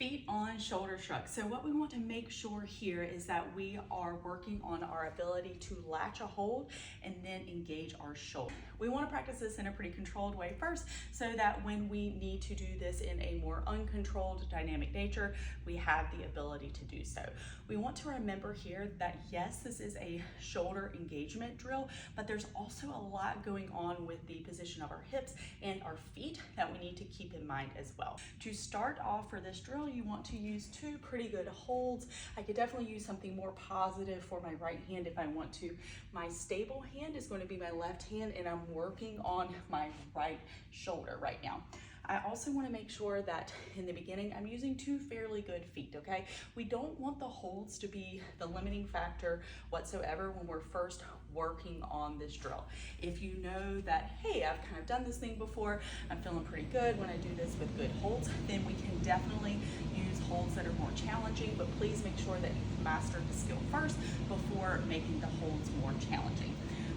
Feet on shoulder shrug. So what we want to make sure here is that we are working on our ability to latch a hold and then engage our shoulder. We want to practice this in a pretty controlled way first so that when we need to do this in a more uncontrolled dynamic nature, we have the ability to do so. We want to remember here that yes, this is a shoulder engagement drill, but there's also a lot going on with the position of our hips and our feet that we need to keep in mind as well. To start off for this drill, you want to use two pretty good holds. I could definitely use something more positive for my right hand if I want to. My stable hand is going to be my left hand, and I'm working on my right shoulder right now. I also want to make sure that in the beginning, I'm using two fairly good feet, okay? We don't want the holds to be the limiting factor whatsoever when we're first working on this drill. If you know that, hey, I've kind of done this thing before, I'm feeling pretty good when I do this with good holds, then we can definitely use holds that are more challenging, but please make sure that you've mastered the skill first before making the holds more challenging.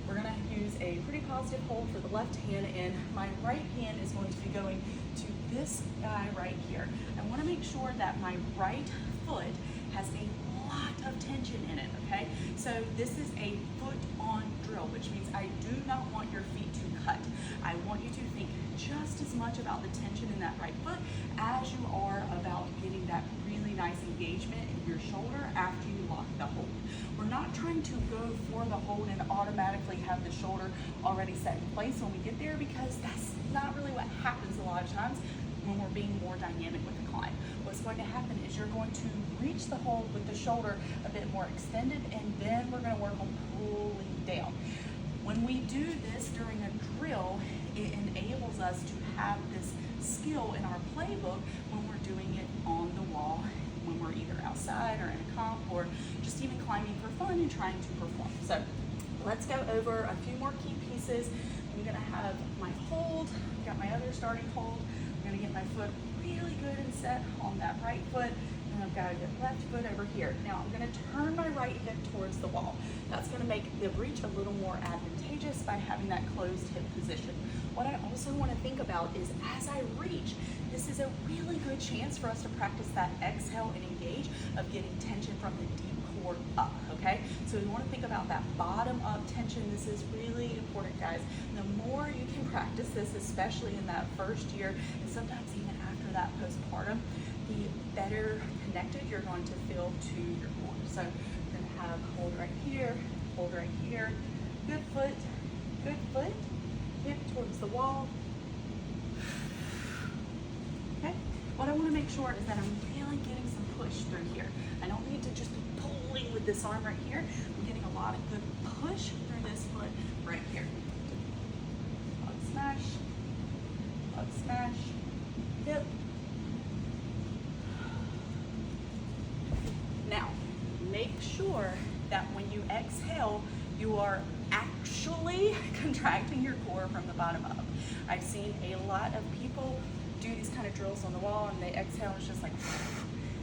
We're gonna use a pretty positive hold for the left hand, and my right hand is going to be going to this guy right here. I wanna make sure that my right foot has a lot of tension in it, okay? So this is a foot-on drill, which means I do not want your feet to cut. I want you to think just as much about the tension in that right foot as you are about getting that really nice engagement in your shoulder after you lock the hold. We're not trying to go for the hold and automatically have the shoulder already set in place when we get there, because that's not really what happens a lot of times when we're being more dynamic with the climb. What's going to happen is you're going to reach the hold with the shoulder a bit more extended, and then we're going to work on pulling down. When we do this during a drill, it enables us to have this skill in our playbook when we're doing it on the wall, when we're either outside or in a comp, or just even climbing for fun and trying to perform. So let's go over a few more key pieces. I'm gonna have my hold, got my other starting hold. I'm gonna get my foot really good and set on that right foot, and I've got a good left foot over here. Now I'm gonna turn my right hip towards the wall. That's gonna make the reach a little more advantageous by having that closed hip position. What I also wanna think about is as I reach, this is a really good chance for us to practice that exhale and engage of getting tension from the deep core up, okay? So we wanna think about that bottom up tension. This is really important, guys. The more you can practice this, especially in that first year, and sometimes even after that postpartum, the better connected you're going to feel to your core. So you're gonna have hold right here, good foot, hip towards the wall. Okay? What I want to make sure is that I'm really getting some push through here. I don't need to just be pulling with this arm right here. I'm getting a lot of good push through this foot right here. Hug smash, hip. Now, make sure that when you exhale, you are actually contracting your core from the bottom up. I've seen a lot of people do these kind of drills on the wall and they exhale, it's just like,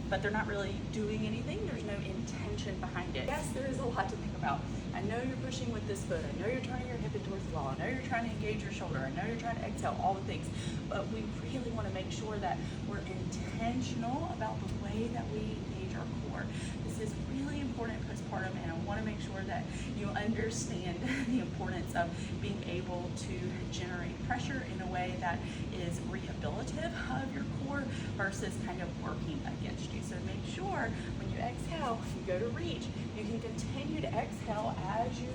but they're not really doing anything. There's no intention behind it. Yes, there is a lot to think about. I know you're pushing with this foot. I know you're turning your hip in towards the wall. I know you're trying to engage your shoulder. I know you're trying to exhale, all the things. But we really want to make sure that we're intentional about the way that we engage our core. This is really important postpartum, and I want to make sure that you understand the importance of being able to generate pressure in a way that is rehabilitative of your core versus kind of working against you. So make sure when you exhale, you go to reach, you can continue to exhale as you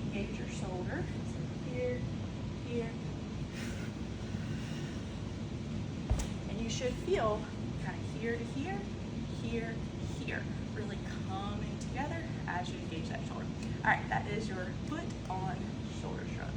engage your shoulder. So here. And you should feel kind of here to here, really coming together as you engage that shoulder. All right, that is your foot on shoulder shrug.